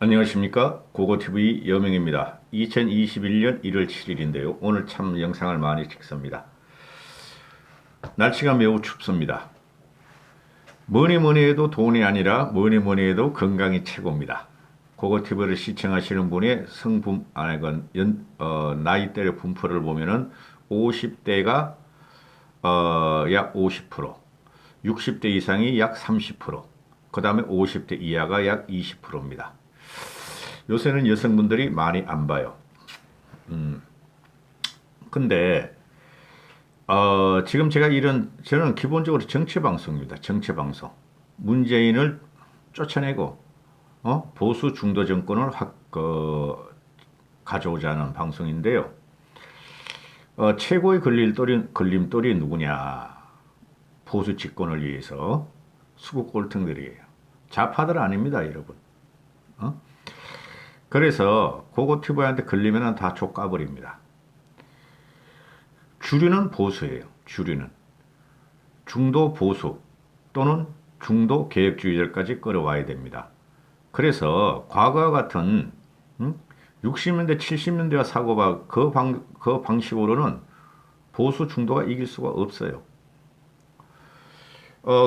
안녕하십니까? 고고TV 여명입니다. 2021년 1월 7일인데요. 오늘 참 영상을 많이 찍습니다. 날씨가 매우 춥습니다. 뭐니 뭐니 해도 돈이 아니라 뭐니 뭐니 해도 건강이 최고입니다. 고고TV를 시청하시는 분의 나이대의 분포를 보면은 50대가 약 50%, 60대 이상이 약 30%, 그 다음에 50대 이하가 약 20%입니다. 요새는 여성분들이 많이 안 봐요. 근데 지금 저는 기본적으로 정치방송입니다. 정치방송. 문재인을 쫓아내고 보수 중도 정권을 가져오자는 방송인데요. 최고의 걸림돌이 누구냐? 보수 집권을 위해서 수국 꼴통들이에요. 좌파들 아닙니다, 여러분. 어? 그래서 고고티브한테 걸리면 다 족가버립니다. 주류는 보수예요. 주류는. 중도 보수 또는 중도 개혁주의자까지 끌어와야 됩니다. 그래서 과거와 같은 60년대, 70년대와 사고가 그 방식으로는 보수 중도가 이길 수가 없어요.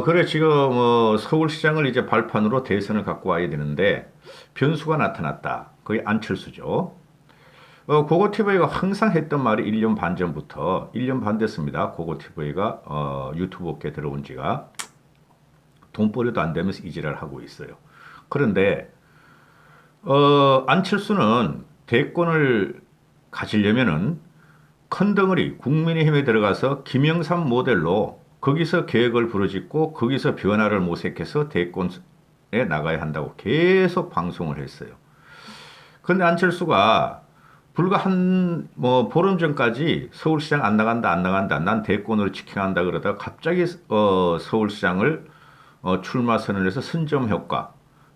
그래 지금 서울시장을 이제 발판으로 대선을 갖고 와야 되는데 변수가 나타났다. 그게 안철수죠. 고고TV가 항상 했던 말이 1년 반 전부터 1년 반 됐습니다. 고고TV가 유튜브 업계 들어온 지가 돈벌이도 안 되면서 이지랄 하고 있어요. 그런데 안철수는 대권을 가지려면은 큰 덩어리 국민의힘에 들어가서 김영삼 모델로 거기서 계획을 부르짖고 거기서 변화를 모색해서 대권에 나가야 한다고 계속 방송을 했어요. 그런데 안철수가 불과 보름 전까지 서울시장 안 나간다, 안 나간다, 난 대권으로 지켜간다 그러다가 갑자기 서울시장을 출마 선언을 해서 선점 효과.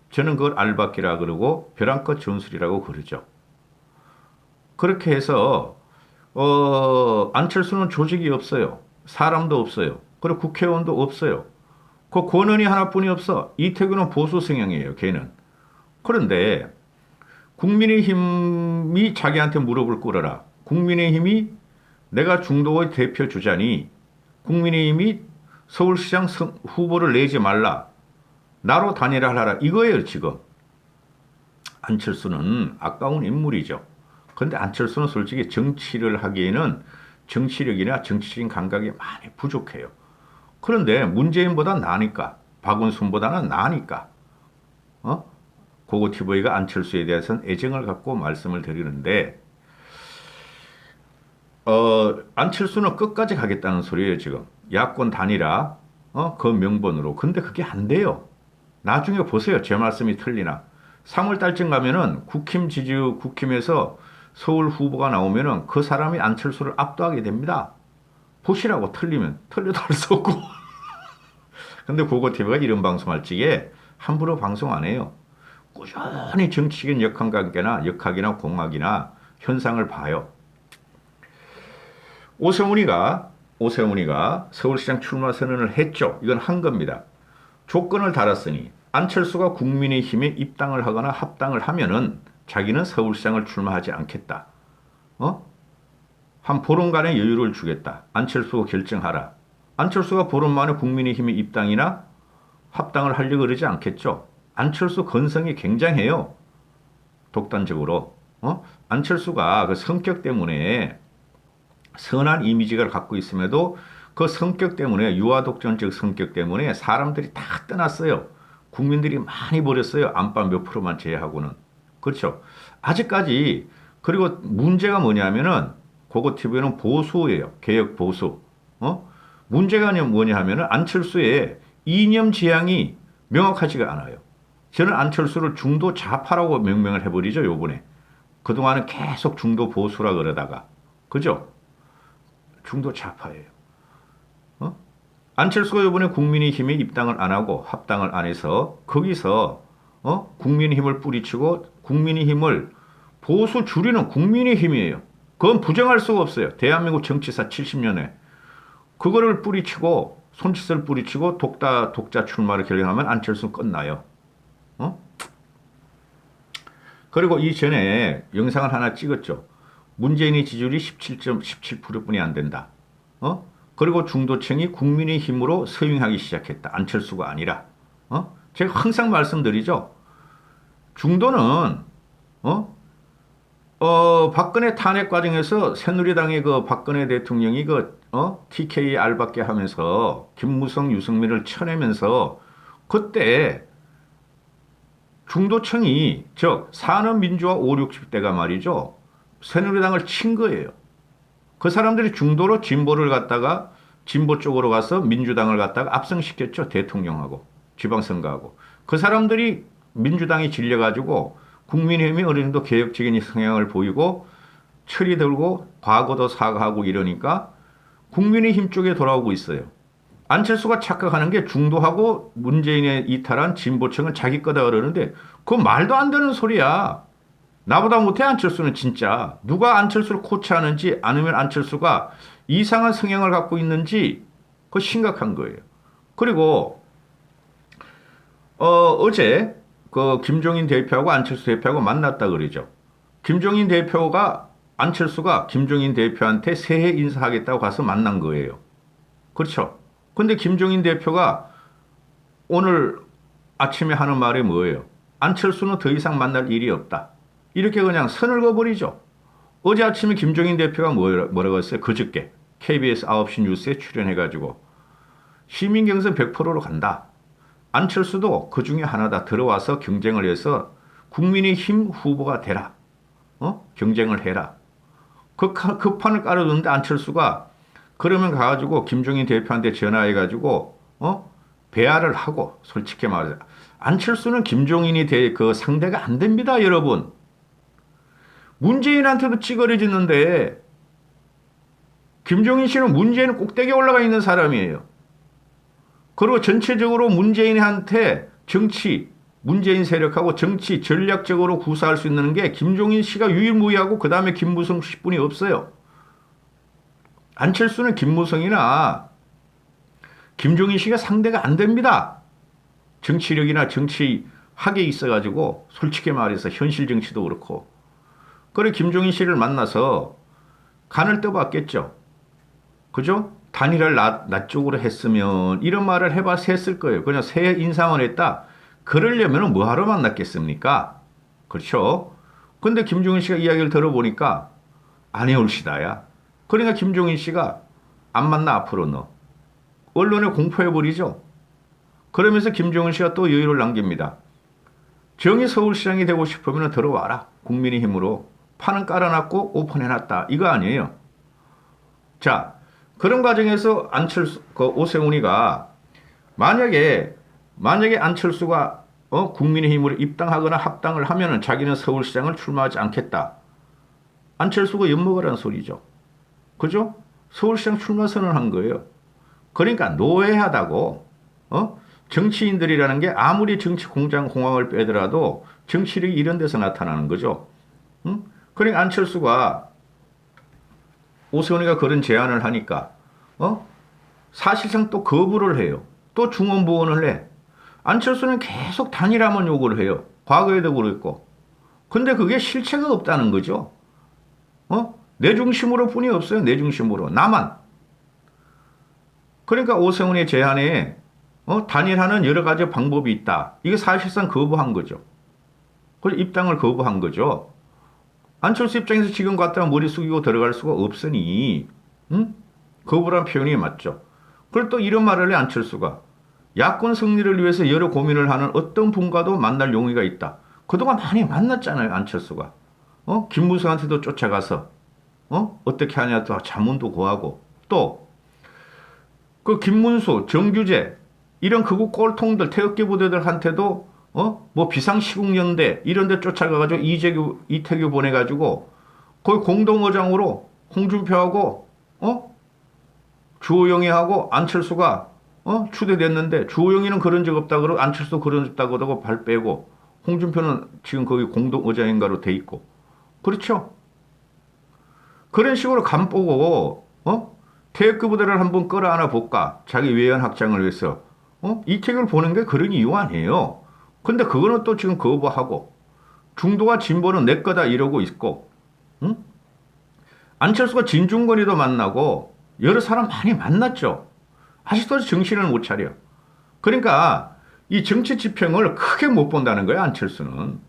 저는 그걸 알박기라 그러고 벼랑끝 전술이라고 그러죠. 그렇게 해서 안철수는 조직이 없어요. 사람도 없어요. 그리고 국회의원도 없어요. 그 권한이 하나뿐이 없어. 이태규는 보수 성향이에요. 걔는. 그런데 국민의힘이 자기한테 무릎을 꿇어라. 국민의힘이 내가 중도의 대표 주자니 국민의힘이 서울시장 후보를 내지 말라. 나로 단일화하라. 이거예요, 지금. 안철수는 아까운 인물이죠. 그런데 안철수는 솔직히 정치를 하기에는 정치력이나 정치적인 감각이 많이 부족해요. 그런데 문재인보다 나으니까, 박원순보다는 나으니까, 고고TV가 안철수에 대해서는 애정을 갖고 말씀을 드리는데, 안철수는 끝까지 가겠다는 소리예요, 지금. 야권 단일화, 그 명분으로. 근데 그게 안 돼요. 나중에 보세요. 제 말씀이 틀리나. 3월 달쯤 가면은 국힘에서 서울 후보가 나오면은 그 사람이 안철수를 압도하게 됩니다. 보시라고 틀려도 할 수 없고. 근데 고고TV가 이런 방송할 적에 함부로 방송 안 해요. 꾸준히 정치적인 역학이나 공학이나 현상을 봐요. 오세훈이가 서울시장 출마 선언을 했죠. 이건 한 겁니다. 조건을 달았으니 안철수가 국민의힘에 입당을 하거나 합당을 하면은 자기는 서울시장을 출마하지 않겠다. 한 보름간의 여유를 주겠다. 안철수가 결정하라. 안철수가 보름 만에 국민의힘에 입당이나 합당을 하려고 그러지 않겠죠. 안철수 건성이 굉장해요. 독단적으로. 안철수가 그 성격 때문에 선한 이미지를 갖고 있음에도 그 성격 때문에 유아독전적 성격 때문에 사람들이 다 떠났어요. 국민들이 많이 버렸어요. 안팎 몇 프로만 제외하고는. 그렇죠. 아직까지 그리고 문제가 뭐냐면은 고고TV는 보수예요. 개혁 보수. 문제가 뭐냐 하면은 안철수의 이념 지향이 명확하지가 않아요. 저는 안철수를 중도 좌파라고 명명을 해버리죠. 요번에. 그동안은 계속 중도 보수라 그러다가. 그죠? 중도 좌파예요. 안철수가 이번에 국민의힘에 입당을 안 하고 합당을 안 해서 거기서 국민의힘을 뿌리치고 국민의힘을 보수 주류는 국민의힘이에요. 그건 부정할 수가 없어요. 대한민국 정치사 70년에 그거를 뿌리치고 손짓을 뿌리치고 독자 출마를 결정하면 안철수 끝나요. 그리고 이전에 영상을 하나 찍었죠. 문재인의 지지율이 17.17%뿐이 안 된다. 그리고 중도층이 국민의힘으로 서윙하기 시작했다. 안철수가 아니라. 제가 항상 말씀드리죠. 중도는 박근혜 탄핵 과정에서 새누리당의 그 박근혜 대통령이 TK 알박계 하면서 김무성, 유승민을 쳐내면서 그때 중도층이 즉 산업민주화 5, 60대가 말이죠. 새누리당을 친 거예요. 그 사람들이 중도로 진보를 갖다가 진보 쪽으로 가서 민주당을 갖다가 압승시켰죠. 대통령하고 지방선거하고. 그 사람들이 민주당이 질려가지고 국민의힘이 어느 정도 개혁적인 성향을 보이고 철이 들고 과거도 사과하고 이러니까 국민의힘 쪽에 돌아오고 있어요. 안철수가 착각하는 게 중도하고 문재인의 이탈한 진보층은 자기 거다 그러는데 그건 말도 안 되는 소리야. 나보다 못해 안철수는 진짜. 누가 안철수를 코치하는지 아니면 안철수가 이상한 성향을 갖고 있는지 그거 심각한 거예요. 그리고 어제 그 김종인 대표하고 안철수 대표하고 만났다 그러죠. 김종인 대표가 안철수가 김종인 대표한테 새해 인사하겠다고 가서 만난 거예요. 그렇죠. 근데 김종인 대표가 오늘 아침에 하는 말이 뭐예요? 안철수는 더 이상 만날 일이 없다. 이렇게 그냥 선을 그어버리죠. 어제 아침에 김종인 대표가 뭐라고 했어요? 그저께 KBS 9시 뉴스에 출연해가지고 시민 경선 100%로 간다. 안철수도 그 중에 하나다. 들어와서 경쟁을 해서 국민의힘 후보가 되라. 경쟁을 해라. 그 판을 깔아두는데 안철수가 그러면 가가지고 김종인 대표한테 전화해가지고 배알을 하고 솔직히 말해서 안철수는 김종인이 그 상대가 안 됩니다, 여러분. 문재인한테도 찌그러지는데 김종인 씨는 문재인 꼭대기에 올라가 있는 사람이에요. 그리고 전체적으로 문재인한테 정치, 문재인 세력하고 정치 전략적으로 구사할 수 있는 게 김종인 씨가 유일무이하고 그 다음에 김무성 씨뿐이 없어요. 안철수는 김무성이나 김종인 씨가 상대가 안 됩니다. 정치력이나 정치학에 있어가지고 솔직히 말해서 현실 정치도 그렇고. 그래 김종인 씨를 만나서 간을 떠봤겠죠. 그죠? 단일화를 나 쪽으로 했으면 이런 말을 해봐서 했을 거예요. 그냥 새해 인상을 했다. 그러려면 뭐하러 만났겠습니까? 그렇죠? 근데 김종인 씨가 이야기를 들어보니까 안 해올시다야. 그러니까 김종인 씨가 안 만나 앞으로 너. 언론에 공포해버리죠. 그러면서 김종인 씨가 또 여유를 남깁니다. 정의 서울시장이 되고 싶으면 들어와라. 국민의힘으로. 판은 깔아놨고 오픈해놨다. 이거 아니에요. 자, 그런 과정에서 오세훈이가 만약에 안철수가 국민의힘으로 입당하거나 합당을 하면은 자기는 서울시장을 출마하지 않겠다. 안철수가 엿먹으라는 소리죠. 그죠? 서울시장 출마 선언한 거예요. 그러니까 노회하다고 정치인들이라는 게 아무리 정치 공장 공황을 빼더라도 정치력이 이런 데서 나타나는 거죠. 그러니까 안철수가 오세훈이가 그런 제안을 하니까 사실상 또 거부를 해요. 또 중언부언을 해. 안철수는 계속 단일화만 요구를 해요. 과거에도 그랬고. 근데 그게 실체가 없다는 거죠. 내 중심으로 뿐이 없어요. 내 중심으로. 나만. 그러니까 오세훈의 제안에 단일화는 여러 가지 방법이 있다. 이게 사실상 거부한 거죠. 그래서 입당을 거부한 거죠. 안철수 입장에서 지금 같다면 머리 숙이고 들어갈 수가 없으니 거부란 표현이 맞죠. 그리고 또 이런 말을 해 안철수가 야권 승리를 위해서 여러 고민을 하는 어떤 분과도 만날 용의가 있다. 그동안 많이 만났잖아요. 안철수가. 김무성한테도 쫓아가서 어떻게 하냐 또 자문도 구하고 또 그 김문수, 정규재 이런 극우 꼴통들 태극기 부대들한테도 뭐 비상시국연대 이런 데 쫓아가가지고 이태규 보내가지고 거기 공동의장으로 홍준표하고 주호영이하고 안철수가 추대됐는데 주호영이는 그런 적 없다 그러고 안철수 그런 적 없다고 하고 발 빼고 홍준표는 지금 거기 공동의장인가로 돼 있고 그렇죠? 그런 식으로 간보고 태극기 부대를 한번 끌어안아 볼까 자기 외연 확장을 위해서 이태규를 보는 게 그런 이유 아니에요. 근데 그거는 또 지금 거부하고 중도와 진보는 내 거다 이러고 있고, 응? 안철수가 진중권이도 만나고 여러 사람 많이 만났죠. 아직도 정신을 못 차려. 그러니까 이 정치 지평을 크게 못 본다는 거예요, 안철수는.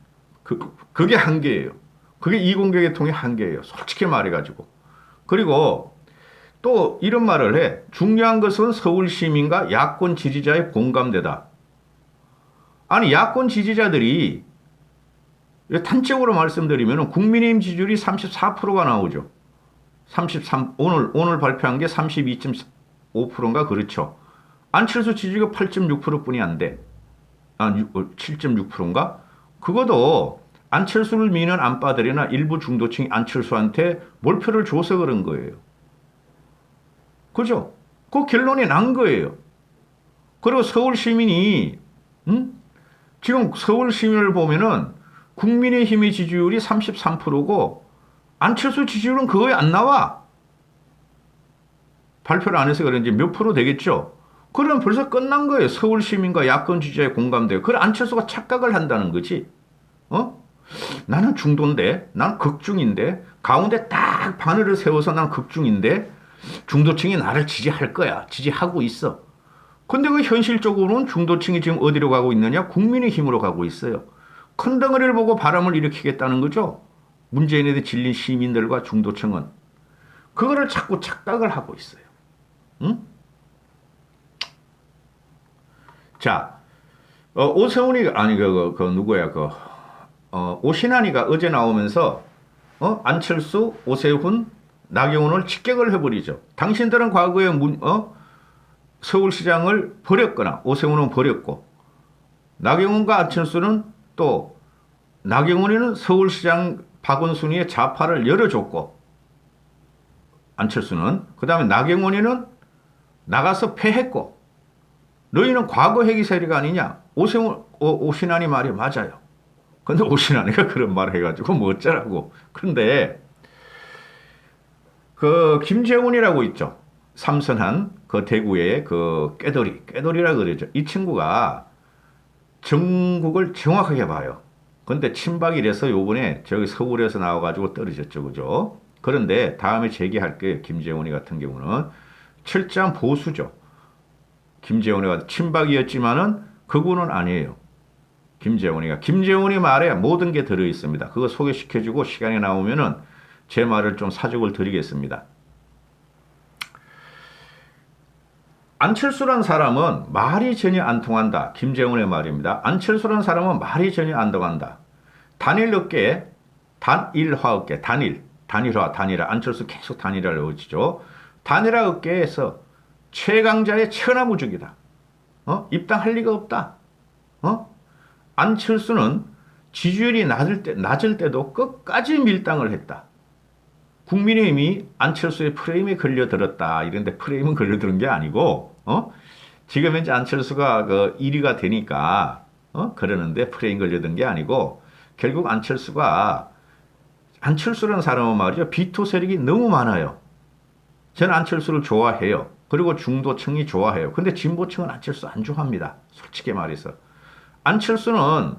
그게 한계예요. 그게 이공계통의 한계예요. 솔직히 말해가지고. 그리고 또 이런 말을 해. 중요한 것은 서울 시민과 야권 지지자의 공감대다. 아니, 야권 지지자들이 단적으로 말씀드리면 국민의힘 지지율이 34%가 나오죠. 오늘 발표한 게 32.5%인가 그렇죠. 안철수 지지가 8.6% 뿐이 안 돼. 7.6%인가? 그것도 안철수를 미는 안빠들이나 일부 중도층이 안철수한테 몰표를 줘서 그런 거예요. 그죠? 그 결론이 난 거예요. 그리고 서울 시민이, 지금 서울 시민을 보면은 국민의힘의 지지율이 33%고 안철수 지지율은 그거에 안 나와. 발표를 안 해서 그런지 몇 프로 되겠죠? 그러면 벌써 끝난 거예요. 서울 시민과 야권 지지자의 공감대. 그걸 안철수가 착각을 한다는 거지. 나는 중도인데, 난 극중인데, 가운데 딱 바늘을 세워서 난 극중인데, 중도층이 나를 지지할 거야. 지지하고 있어. 근데 그 현실적으로는 중도층이 지금 어디로 가고 있느냐? 국민의힘으로 가고 있어요. 큰 덩어리를 보고 바람을 일으키겠다는 거죠. 문재인에 대해 질린 시민들과 중도층은. 그거를 자꾸 착각을 하고 있어요. 응? 자, 오세훈이, 아니, 누구야, 오신환이가 어제 나오면서, 안철수, 오세훈, 나경원을 직격을 해버리죠. 당신들은 과거에 서울시장을 버렸거나, 오세훈은 버렸고, 나경원과 안철수는 또, 나경원이는 서울시장 박원순이의 좌파를 열어줬고, 안철수는, 그 다음에 나경원이는 나가서 패했고, 너희는 과거 회기 세력 아니냐? 오신환이 말이 맞아요. 근데 오신환이가 그런 말을 해가지고 뭐 어쩌라고. 그런데 그 김재훈이라고 있죠. 삼선한 그 대구의 그 꾀돌이라 그러죠. 이 친구가 전국을 정확하게 봐요. 근데 친박이라서 요번에 저기 서울에서 나와가지고 떨어졌죠. 그죠? 그런데 다음에 제기할 게 김재훈이 같은 경우는 철저한 보수죠. 김재훈이가 친박이었지만은 그분은 아니에요. 김재훈이 말에 모든 게 들어 있습니다. 그거 소개시켜주고 시간이 나오면은 제 말을 좀 사족을 드리겠습니다. 안철수란 사람은 말이 전혀 안 통한다. 김재훈의 말입니다. 안철수란 사람은 말이 전혀 안 통한다. 단일화 업계, 단일화. 안철수 계속 단일화를 외치죠. 단일화 업계에서 최강자의 천하무적이다. 입당할 리가 없다. 안철수는 지지율이 낮을 때도 끝까지 밀당을 했다. 국민의힘이 안철수의 프레임에 걸려들었다. 이런데 프레임은 걸려드는 게 아니고, 지금 현재 안철수가 그 1위가 되니까, 그러는데 프레임 걸려든 게 아니고, 결국 안철수라는 사람은 말이죠. 비토 세력이 너무 많아요. 저는 안철수를 좋아해요. 그리고 중도층이 좋아해요. 근데 진보층은 안철수 안 좋아합니다. 솔직히 말해서. 안철수는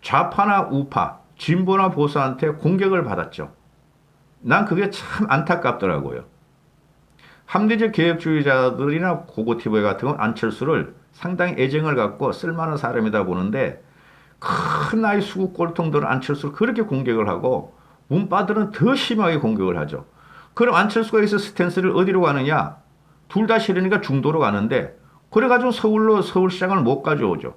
좌파나 우파, 진보나 보수한테 공격을 받았죠. 난 그게 참 안타깝더라고요. 합리적 개혁주의자들이나 고고티브에 같은 건 안철수를 상당히 애정을 갖고 쓸만한 사람이다 보는데 큰 나이 수구 꼴통들은 안철수를 그렇게 공격을 하고 문바들은 더 심하게 공격을 하죠. 그럼 안철수가 있어 스탠스를 어디로 가느냐? 둘 다 싫으니까 중도로 가는데 그래가지고 서울시장을 못 가져오죠.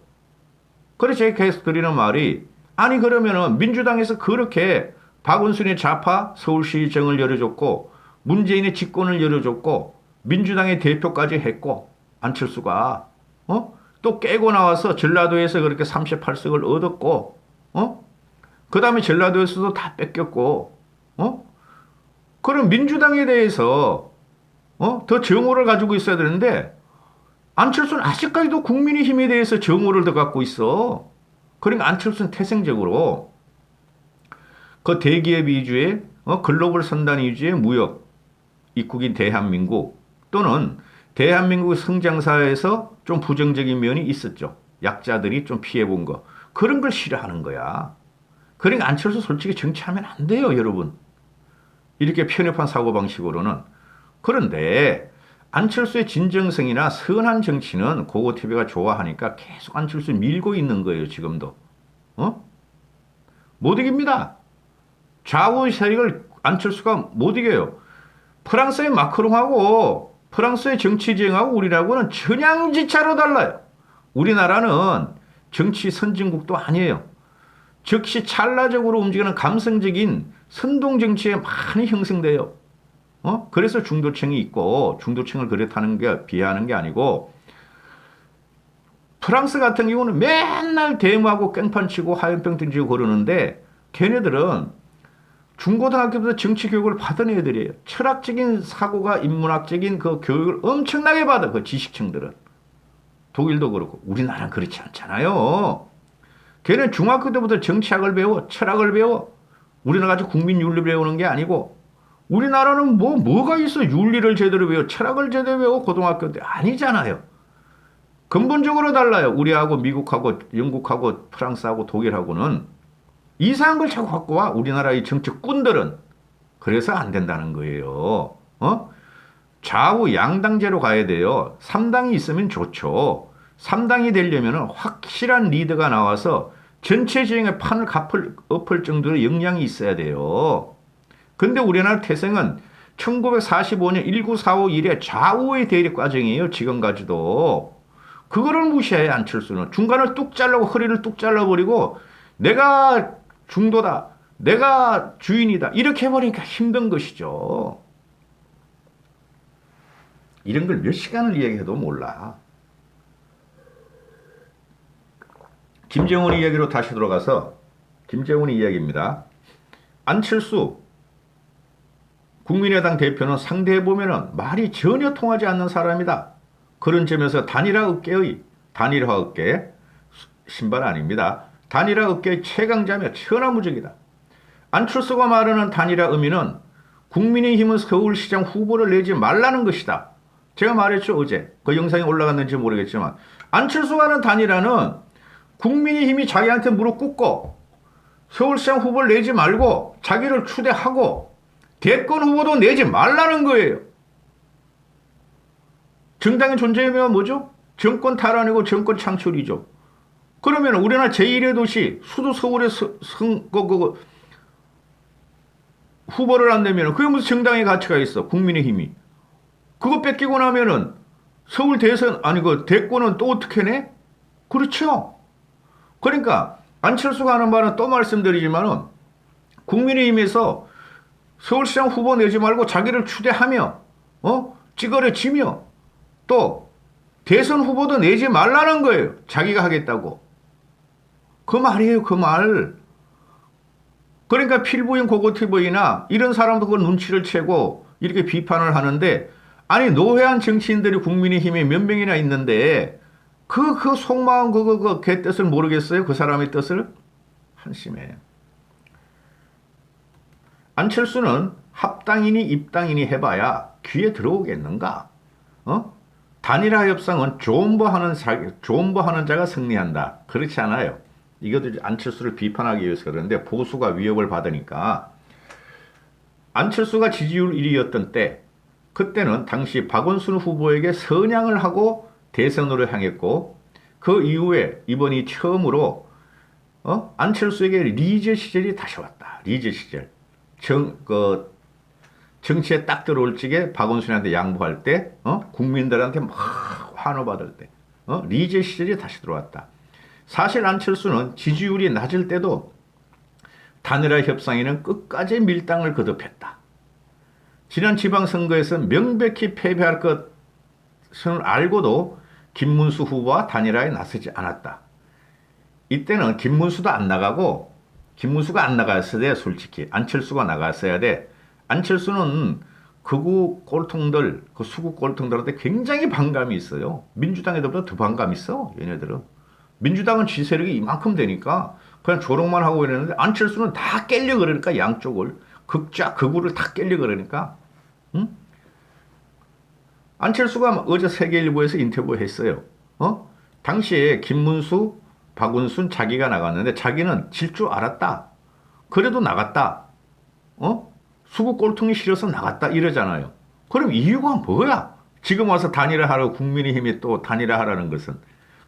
그래서 제가 계속 드리는 말이 아니 그러면은 민주당에서 그렇게 박원순의 좌파 서울시정을 열어줬고 문재인의 집권을 열어줬고 민주당의 대표까지 했고 안철수가 또 깨고 나와서 전라도에서 그렇게 38석을 얻었고 그 다음에 전라도에서도 다 뺏겼고 그럼 민주당에 대해서 더 정오를 가지고 있어야 되는데 안철수는 아직까지도 국민의힘에 대해서 정오를 더 갖고 있어. 그러니까 안철수는 태생적으로 그 대기업 위주의 글로벌 선단 위주의 무역 입국인 대한민국 또는 대한민국 성장사에서 좀 부정적인 면이 있었죠. 약자들이 좀 피해본 거. 그런 걸 싫어하는 거야. 그러니까 안철수 솔직히 정치하면 안 돼요, 여러분. 이렇게 편협한 사고방식으로는. 그런데 안철수의 진정성이나 선한 정치는 고고TV가 좋아하니까 계속 안철수 밀고 있는 거예요, 지금도. 못 이깁니다. 좌우 세력을 안철수가 못 이겨요. 프랑스의 마크롱하고 프랑스의 정치지형하고 우리하고는 천양지차로 달라요. 우리나라는 정치 선진국도 아니에요. 즉시 찰나적으로 움직이는 감성적인 선동 정치에 많이 형성돼요. 그래서 중도층이 있고 중도층을 그렇다는 게 비하하는 게 아니고 프랑스 같은 경우는 맨날 데모하고 깽판 치고 화염병 던지고 그러는데 걔네들은 중고등학교부터 정치 교육을 받은 애들이에요. 철학적인 사고가 인문학적인 그 교육을 엄청나게 받아. 그 지식층들은. 독일도 그렇고 우리나라는 그렇지 않잖아요. 걔는 중학교 때부터 정치학을 배워, 철학을 배워. 우리나라 같이 국민윤리 배우는 게 아니고 우리나라는 뭐가 있어? 윤리를 제대로 배워, 철학을 제대로 배워 고등학교 때 아니잖아요. 근본적으로 달라요. 우리하고 미국하고 영국하고 프랑스하고 독일하고는 이상한 걸 자꾸 갖고 와. 우리나라의 정치꾼들은. 그래서 안 된다는 거예요. 좌우 양당제로 가야 돼요. 3당이 있으면 좋죠. 3당이 되려면 확실한 리더가 나와서 전체 지형의 판을 엎을 정도의 역량이 있어야 돼요. 근데 우리나라 태생은 1945년 1945 이래 좌우의 대립 과정이에요. 지금까지도. 그거를 무시해 안철수는. 중간을 뚝 잘라고 허리를 뚝 잘라버리고 내가 중도다. 내가 주인이다. 이렇게 해버리니까 힘든 것이죠. 이런 걸 몇 시간을 이야기해도 몰라. 김정은 이야기로 다시 돌아가서 김정은 이야기입니다. 안철수 국민의당 대표는 상대해보면 말이 전혀 통하지 않는 사람이다. 그런 점에서 단일화 업계 신발 아닙니다. 단일화 업계의 최강자며 천하무적이다. 안철수가 말하는 단일화 의미는 국민의힘은 서울시장 후보를 내지 말라는 것이다. 제가 말했죠, 어제. 그 영상이 올라갔는지 모르겠지만 안철수가 하는 단일화는 국민의힘이 자기한테 무릎 꿇고 서울시장 후보를 내지 말고 자기를 추대하고 대권 후보도 내지 말라는 거예요. 정당의 존재의미가 뭐죠? 정권 탈환이고 정권 창출이죠. 그러면 우리나라 제1의 도시 수도 서울에 후보를 안 내면 그게 무슨 정당의 가치가 있어? 국민의힘이. 그거 뺏기고 나면은 서울 대선 그 대권은 또 어떻게 내? 그렇죠. 그러니까 안철수가 하는 말은 또 말씀드리지만은 국민의힘에서 서울시장 후보 내지 말고 자기를 추대하며 찌그러지며 또 대선 후보도 내지 말라는 거예요. 자기가 하겠다고. 그 말이에요. 그 말. 그러니까 필부인 고고TV나 이런 사람도 그 눈치를 채고 이렇게 비판을 하는데 아니 노회한 정치인들이 국민의힘에 몇 명이나 있는데 그 속마음 걔 뜻을 모르겠어요? 그 사람의 뜻을? 한심해요. 안철수는 합당이니 입당이니 해봐야 귀에 들어오겠는가? 단일화 협상은 존버하는 자가 승리한다. 그렇지 않아요. 이것도 안철수를 비판하기 위해서 그러는데 보수가 위협을 받으니까 안철수가 지지율 1위였던 때 그때는 당시 박원순 후보에게 선양을 하고 대선으로 향했고 그 이후에 이번이 처음으로 안철수에게 리즈 시절이 다시 왔다. 리즈 시절. 정치에 딱 들어올 적에 박원순한테 양보할 때 국민들한테 막 환호받을 때 리즈 시절이 다시 들어왔다. 사실 안철수는 지지율이 낮을 때도 단일화 협상에는 끝까지 밀당을 거듭했다. 지난 지방선거에서 명백히 패배할 것을 알고도 김문수 후보와 단일화에 나서지 않았다. 이때는 김문수도 안 나가고 김문수가 안 나갔어야 돼. 솔직히 안철수가 나갔어야 돼. 안철수는 극우 꼴통들, 그 수구 꼴통들한테 굉장히 반감이 있어요. 민주당에도 더 반감이 있어. 얘네들은. 민주당은 지세력이 이만큼 되니까 그냥 조롱만 하고 이러는데 안철수는 다 깰려 그러니까 양쪽을 극좌 극우를 다 깰려 그러니까 안철수가 어제 세계일보에서 인터뷰했어요. 당시에 김문수, 박원순 자기가 나갔는데 자기는 질 줄 알았다. 그래도 나갔다. 수구 꼴통이 싫어서 나갔다 이러잖아요. 그럼 이유가 뭐야? 지금 와서 단일화하라고 국민의힘이 또 단일화하라는 것은.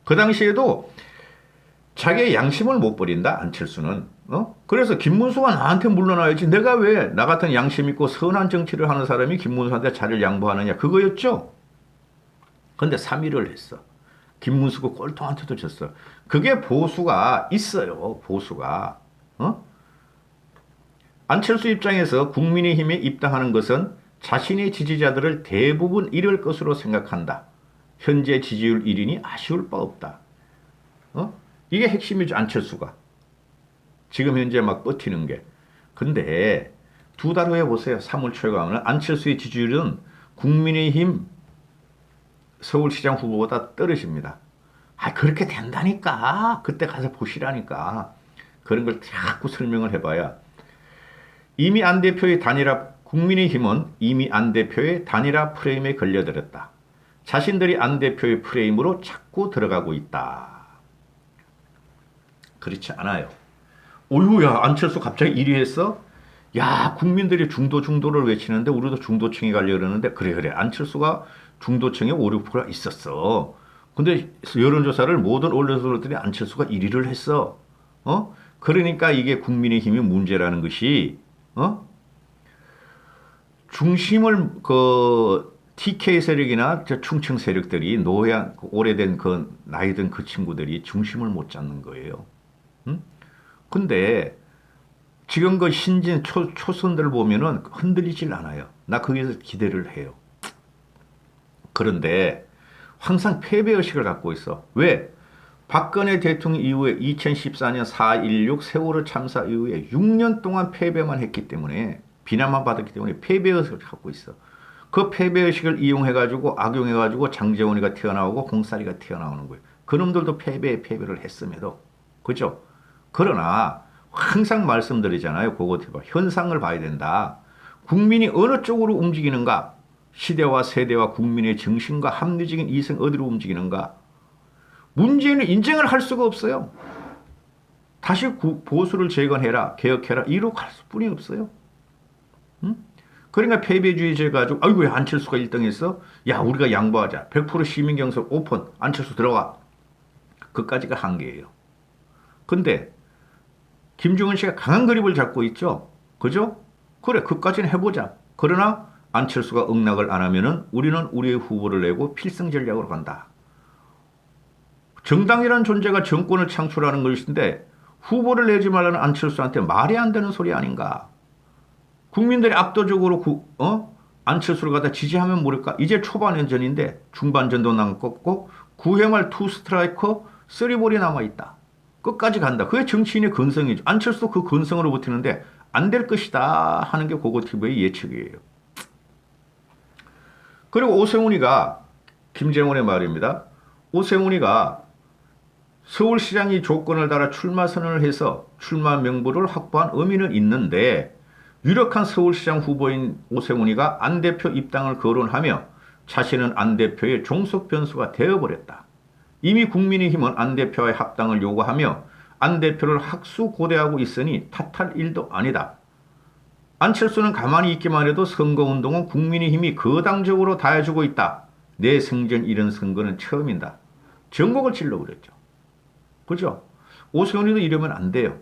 그 당시에도 자기의 양심을 못 버린다, 안철수는. 그래서 김문수가 나한테 물러나야지. 내가 왜 나 같은 양심 있고 선한 정치를 하는 사람이 김문수한테 자리를 양보하느냐. 그거였죠. 근데 3위를 했어. 김문수가 꼴통한테도 졌어. 그게 보수가 있어요. 보수가. 안철수 입장에서 국민의힘에 입당하는 것은 자신의 지지자들을 대부분 잃을 것으로 생각한다. 현재 지지율 1위니 아쉬울 바 없다. 이게 핵심이죠. 안철수가. 지금 현재 막 버티는 게. 근데 2달 후에 보세요. 3월 초에 가면 안철수의 지지율은 국민의힘 서울시장 후보보다 떨어집니다. 그렇게 된다니까. 그때 가서 보시라니까. 그런 걸 자꾸 설명을 해봐야. 이미 안 대표의 단일화, 국민의힘은 이미 안 대표의 단일화 프레임에 걸려들었다. 자신들이 안 대표의 프레임으로 자꾸 들어가고 있다. 그렇지 않아요. 어이구야, 안철수 갑자기 1위 했어? 야, 국민들이 중도를 외치는데 우리도 중도층이 가려고 그러는데 그래. 안철수가 중도층에 5, 6%가 있었어. 근데 여론조사를 모든 언론에서 그랬더니 안철수가 1위를 했어. 그러니까 이게 국민의힘이 문제라는 것이, 중심을, TK 세력이나 충청 세력들이 오래된 나이 든 그 친구들이 중심을 못 잡는 거예요. 근데 지금 그 신진 초선들 보면은 흔들리질 않아요. 나 거기서 기대를 해요. 그런데 항상 패배의식을 갖고 있어. 왜? 박근혜 대통령 이후에 2014년 4.16 세월호 참사 이후에 6년 동안 패배만 했기 때문에, 비난만 받았기 때문에 패배의식을 갖고 있어. 그 패배의식을 이용해가지고 악용해가지고 장제원이가 튀어나오고 공사리가 튀어나오는 거예요. 그놈들도 패배를 했음에도. 그죠? 그러나 항상 말씀드리잖아요. 그거 현상을 봐야 된다. 국민이 어느 쪽으로 움직이는가? 시대와 세대와 국민의 정신과 합리적인 이성 어디로 움직이는가? 문재인은 인정을 할 수가 없어요. 다시 보수를 재건해라, 개혁해라 이로 갈 수뿐이 없어요. 그러니까 패배주의제 가지고 아이고 왜 안철수가 1등했어? 야, 우리가 양보하자. 100% 시민경선 오픈. 안철수 들어가. 그까지가 한계예요. 근데 김종인 씨가 강한 그립을 잡고 있죠. 그죠? 그래, 그까지는 해보자. 그러나 안철수가 응낙을 안 하면은 우리는 우리의 후보를 내고 필승 전략으로 간다. 정당이라는 존재가 정권을 창출하는 것인데 후보를 내지 말라는 안철수한테 말이 안 되는 소리 아닌가. 국민들이 압도적으로 안철수를 갖다 지지하면 모를까. 이제 초반전인데 중반전도 남았고 9회말 2스트라이커 3볼이 남아있다. 끝까지 간다. 그게 정치인의 근성이죠. 안철수도 그 근성으로 버티는데 안 될 것이다 하는 게 고고TV의 예측이에요. 그리고 오세훈이가, 김재원의 말입니다. 오세훈이가 서울시장이 조건을 달아 출마 선언을 해서 출마 명부를 확보한 의미는 있는데 유력한 서울시장 후보인 오세훈이가 안 대표 입당을 거론하며 자신은 안 대표의 종속 변수가 되어버렸다. 이미 국민의힘은 안 대표와의 합당을 요구하며 안 대표를 학수고대하고 있으니 탓할 일도 아니다. 안철수는 가만히 있기만 해도 선거운동은 국민의힘이 거당적으로 다 해주고 있다. 내 생전 이런 선거는 처음이다. 전곡을 찔러버렸죠. 그죠? 오세훈이도 이러면 안 돼요.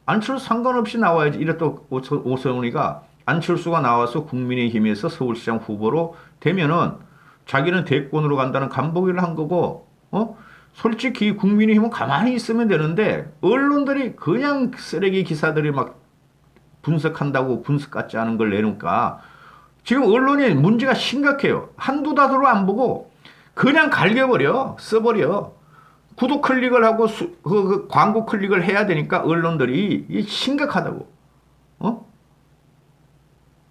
안철수 상관없이 나와야지. 이랬던 오세훈이가 안철수가 나와서 국민의힘에서 서울시장 후보로 되면은 자기는 대권으로 간다는 간보기를 한 거고, 솔직히 국민의힘은 가만히 있으면 되는데 언론들이 그냥 쓰레기 기사들이 막 분석한다고 분석 같지 않은 걸 내놓으니까 지금 언론이 문제가 심각해요. 한두 다도로 안 보고 그냥 갈겨버려, 써버려. 구독 클릭을 하고 그 광고 클릭을 해야 되니까 언론들이 심각하다고.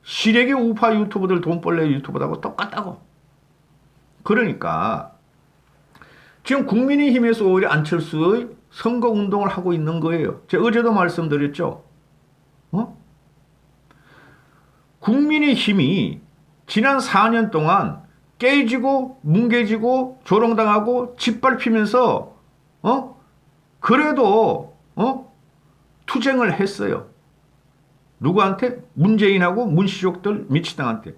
시래기 우파 유튜버들 돈벌레 유튜버하고 똑같다고. 그러니까 지금 국민의힘에서 오히려 안철수의 선거운동을 하고 있는 거예요. 제가 어제도 말씀드렸죠. 국민의힘이 지난 4년 동안 깨지고 뭉개지고 조롱당하고 짓밟히면서 그래도 투쟁을 했어요. 누구한테? 문재인하고 문시족들 민주당한테.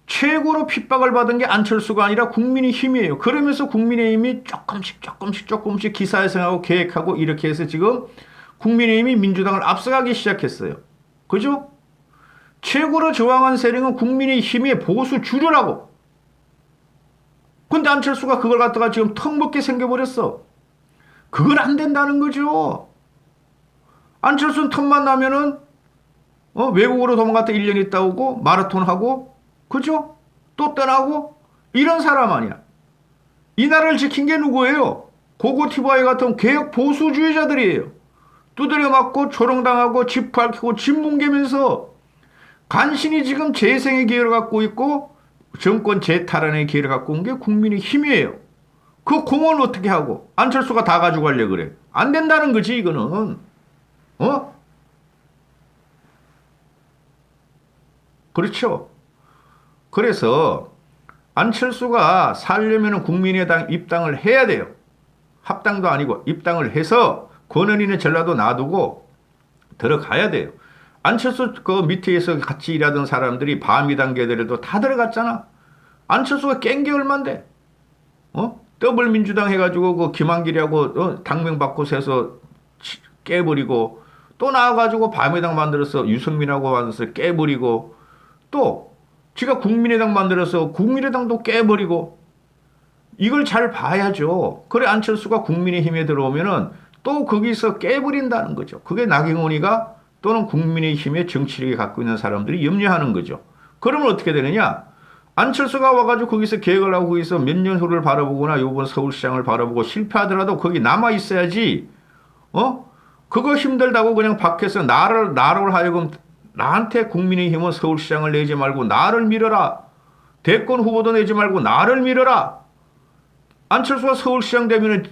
최고로 핍박을 받은 게 안철수가 아니라 국민의힘이에요. 그러면서 국민의힘이 조금씩 기사회생하고 계획하고 이렇게 해서 지금 국민의힘이 민주당을 앞서가기 시작했어요. 그죠? 최고로 저항한 세력은 국민의힘의 보수 주류라고. 근데 안철수가 그걸 갖다가 지금 턱먹게 생겨버렸어. 그건 안 된다는 거죠. 안철수는 틈만 나면은 외국으로 도망갔다 1년 있다 오고 마라톤 하고 그죠? 또 떠나고 이런 사람 아니야. 이 나라를 지킨 게 누구예요? 고고티바이 같은 개혁 보수주의자들이에요. 두드려 맞고 조롱당하고 집 밝히고 집 뭉개면서 간신히 지금 재생의 기회를 갖고 있고 정권 재탈환의 기회를 갖고 온 게 국민의 힘이에요. 그 공을 어떻게 하고 안철수가 다 가져가려고 그래. 안 된다는 거지 이거는. 그렇죠. 그래서 안철수가 살려면 국민의당 입당을 해야 돼요. 합당도 아니고 입당을 해서 권은희는 전라도 놔두고 들어가야 돼요. 안철수 그 밑에서 같이 일하던 사람들이 밤이당 계들도 다 들어갔잖아. 안철수가 깬 게 얼만데? 더블민주당 해가지고 그 김한길이하고 당명 바꿔서 해서 깨버리고 또 나와가지고 밤이당 만들어서 유승민하고 만들어서 깨버리고 또 지가 국민의당 만들어서 국민의당도 깨버리고 이걸 잘 봐야죠. 그래 안철수가 국민의힘에 들어오면은 또 거기서 깨버린다는 거죠. 그게 나경원이가 또는 국민의힘의 정치력이 갖고 있는 사람들이 염려하는 거죠. 그러면 어떻게 되느냐? 안철수가 와가지고 거기서 계획을 하고 거기서 몇 년 후를 바라보거나 이번 서울시장을 바라보고 실패하더라도 거기 남아 있어야지. 그거 힘들다고 그냥 밖에서 나를 하여금 나한테 국민의힘은 서울시장을 내지 말고 나를 밀어라. 대권 후보도 내지 말고 나를 밀어라. 안철수가 서울시장 되면은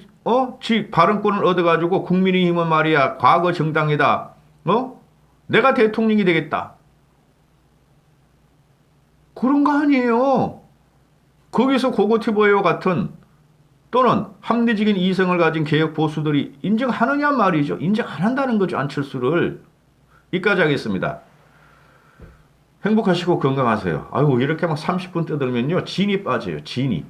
지 발언권을 얻어가지고 국민의힘은 말이야 과거 정당이다. 내가 대통령이 되겠다. 그런 거 아니에요. 거기서 고고티버와 같은 또는 합리적인 이성을 가진 개혁 보수들이 인정하느냐 말이죠. 인정 안 한다는 거죠. 안철수를. 여기까지 하겠습니다. 행복하시고 건강하세요. 아유 이렇게 막 30분 떠들면요 진이 빠져요. 진이.